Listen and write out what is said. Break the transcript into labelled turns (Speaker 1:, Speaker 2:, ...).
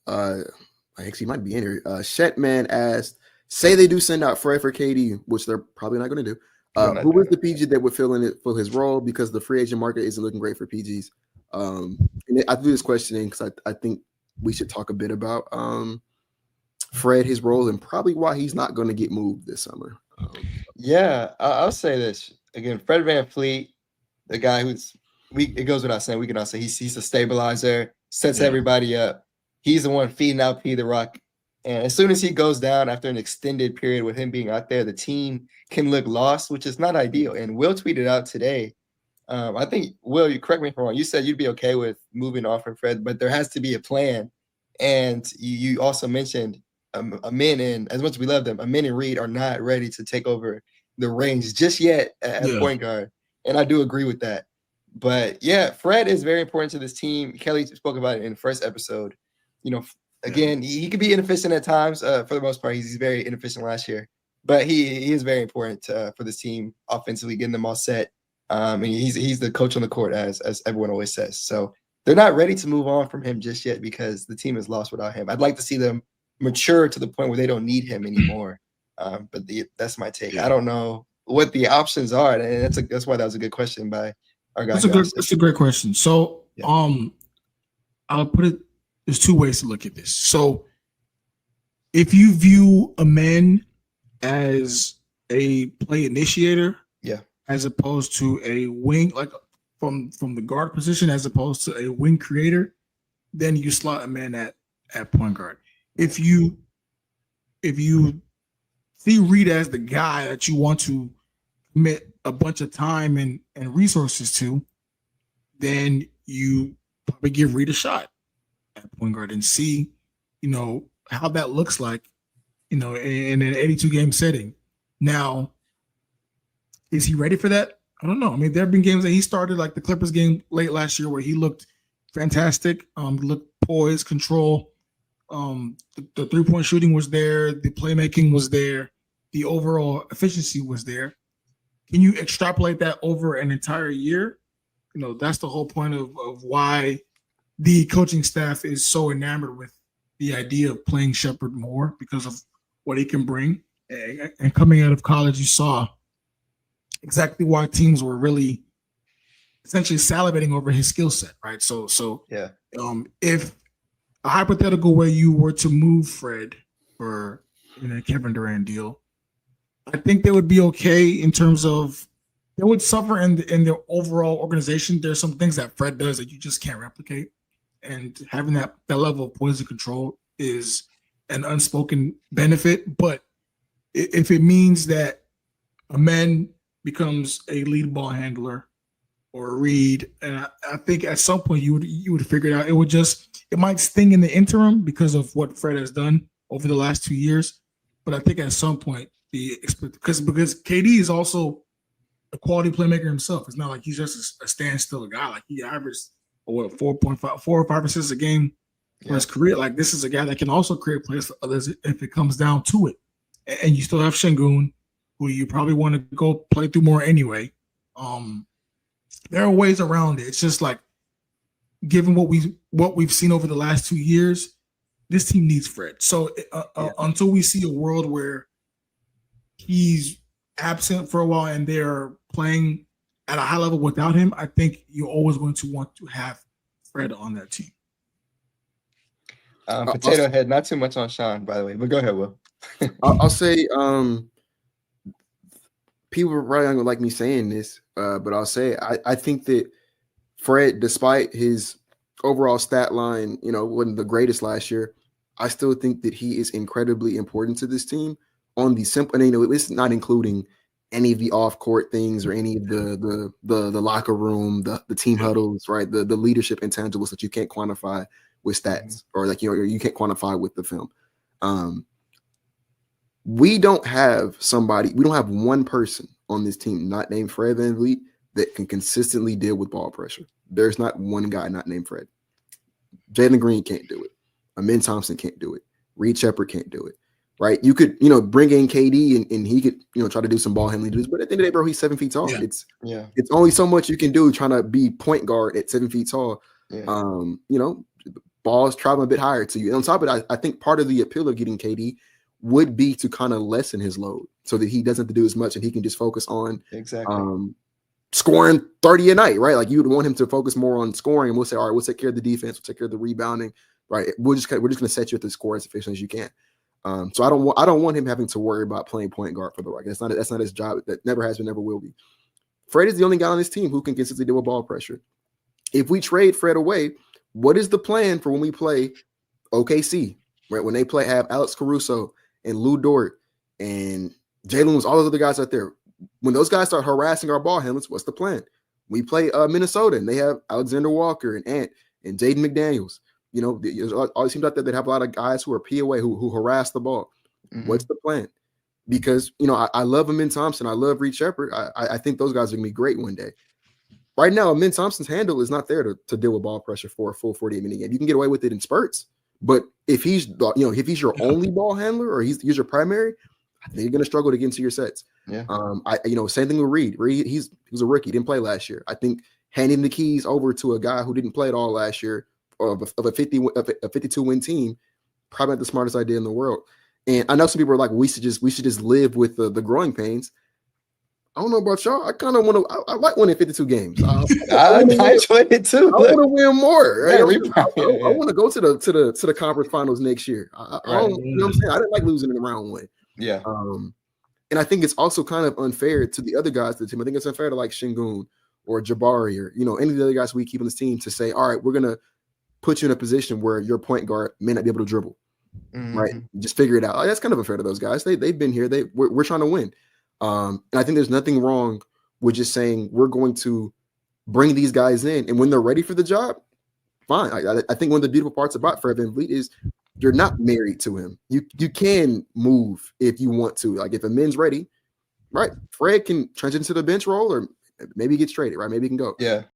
Speaker 1: I actually might be in here. Shetman asked, say they do send out Fred for KD, which they're probably not going to do.
Speaker 2: They're not
Speaker 1: Who
Speaker 2: doing
Speaker 1: is the PG that would fill in it for his role because the free agent market isn't looking great for PGs? And I threw this question in because I think we should talk a bit about Fred, his role, and probably why he's not going to get moved this summer.
Speaker 2: Yeah, I'll say this again. Fred VanVleet, the guy who's it goes without saying, we cannot say he's a stabilizer, sets everybody up. He's the one feeding out P the Rock. And as soon as he goes down after an extended period with him being out there, the team can look lost, which is not ideal. And Will tweeted out today. I think, Will, you correct me if I'm wrong. You said you'd be okay with moving off from Fred, but there has to be a plan. And you also mentioned Amin, and as much as we love them, Amin and Reed are not ready to take over the reins just yet at point guard. And I do agree with that. But yeah, Fred is very important to this team. Kelly spoke about it in the first episode. Again, he could be inefficient at times. For the most part, he's very inefficient last year. But he is very important for this team offensively, getting them all set. And he's the coach on the court, as everyone always says. So they're not ready to move on from him just yet because the team is lost without him. I'd like to see them mature to the point where they don't need him anymore. But that's my take. I don't know what the options are, and that's why that was a good question by our guy.
Speaker 3: That's a great question. So, I'll put it. There's two ways to look at this. So, if you view a man as a play initiator, as opposed to a wing, like from the guard position, as opposed to a wing creator, then you slot a man at point guard. If you see Reed as the guy that you want to commit a bunch of time and resources to, then you probably give Reed a shot at point guard and see, how that looks like, in an 82 game setting. Now, is he ready for that? I don't know. I mean, there have been games that he started, like the Clippers game late last year, where he looked fantastic, looked poised, control. The three-point shooting was there. The playmaking was there. The overall efficiency was there. Can you extrapolate that over an entire year? That's the whole point of why the coaching staff is so enamored with the idea of playing Shepherd more, because of what he can bring. And coming out of college, you saw exactly why teams were really essentially salivating over his skill set, right? So if a hypothetical where you were to move Fred for a Kevin Durant deal, I think they would be okay in terms of they would suffer in their overall organization. There's some things that Fred does that you just can't replicate, and having that level of poison control is an unspoken benefit. But if it means that a man becomes a lead ball handler or a Reed, and I think at some point you would figure it out. It might sting in the interim because of what Fred has done over the last 2 years, but I think at some point because KD is also a quality playmaker himself. It's not like he's just a standstill guy. Like he averaged 4.5, 4 or 5 assists a game for his career. Like this is a guy that can also create plays for others if it comes down to it. And you still have Şengün, who you probably want to go play through more anyway. There are ways around it. It's just like, given what we've seen over the last 2 years, this team needs Fred. So until we see a world where he's absent for a while and they're playing at a high level without him, I think you're always going to want to have Fred on that team.
Speaker 2: Potato Head, not too much on Sean, by the way, but go ahead, Will.
Speaker 1: I'll say people are probably not gonna like me saying this, but I'll say I think that Fred, despite his overall stat line, wasn't the greatest last year, I still think that he is incredibly important to this team on the simple, and it's not including any of the off-court things or any of the locker room, the team huddles, right? The leadership intangibles that you can't quantify with stats, or you can't quantify with the film. We don't have one person on this team not named Fred VanVleet that can consistently deal with ball pressure. There's not one guy not named Fred. Jalen Green can't do it. Amin Thompson can't do it. Reed Shepherd can't do it. Right? You could, bring in KD and he could, try to do some ball handling duties, but at the end of the day, bro, he's 7 feet tall.
Speaker 3: Yeah.
Speaker 1: It's only so much you can do trying to be point guard at 7 feet tall.
Speaker 3: Yeah.
Speaker 1: balls traveling a bit higher to you. And on top of that, I think part of the appeal of getting KD would be to kind of lessen his load so that he doesn't have to do as much and he can just focus on scoring 30 a night, right? Like you would want him to focus more on scoring, and we'll say, all right, we'll take care of the defense, we'll take care of the rebounding, right? We're just going to set you at the score as efficient as you can. So I don't want him having to worry about playing point guard for the Rockets. That's not his job. That never has been, never will be. Fred is the only guy on this team who can consistently deal with ball pressure. If we trade Fred away, what is the plan for when we play OKC, right? When they have Alex Caruso and Lou Dort and Jalen Williams, all those other guys out there. When those guys start harassing our ball handlers, what's the plan? We play Minnesota, and they have Alexander Walker and Ant and Jaden McDaniels. You know, there's all these teams out there that have a lot of guys who are POA who harass the ball. Mm-hmm. What's the plan? Because, you know, I love Amin Thompson. I love Reed Shepherd. I think those guys are going to be great one day. Right now, Amin Thompson's handle is not there to deal with ball pressure for a full 48-minute game. You can get away with it in spurts, but if he's your only ball handler or he's your primary, I think you're going to struggle to get into your sets.
Speaker 2: Yeah.
Speaker 1: Same thing with Reed. Reed, he was a rookie, didn't play last year. I think handing the keys over to a guy who didn't play at all last year of a 52-win team, probably not the smartest idea in the world. And I know some people are like, we should just live with the growing pains. I don't know about y'all. I kind of want to. I like winning 52 games. I
Speaker 2: enjoy it too.
Speaker 1: I want to win more. Right?
Speaker 2: Yeah,
Speaker 1: I want to go to the conference finals next year. You know what I'm saying? I didn't like losing in round one.
Speaker 2: Yeah.
Speaker 1: And I think it's also kind of unfair to the other guys of the team. I think it's unfair to like Şengün or Jabari or any of the other guys we keep on this team to say, all right, we're gonna put you in a position where your point guard may not be able to dribble. Mm-hmm. Right? Just figure it out. Like, that's kind of unfair to those guys. They've been here. We're trying to win. And I think there's nothing wrong with just saying we're going to bring these guys in, and when they're ready for the job, fine. I think one of the beautiful parts about Fred VanVleet is you're not married to him. You can move if you want to. Like if a man's ready, right? Fred can transition to the bench role, or maybe he gets traded, right? Maybe he can go.
Speaker 2: Yeah.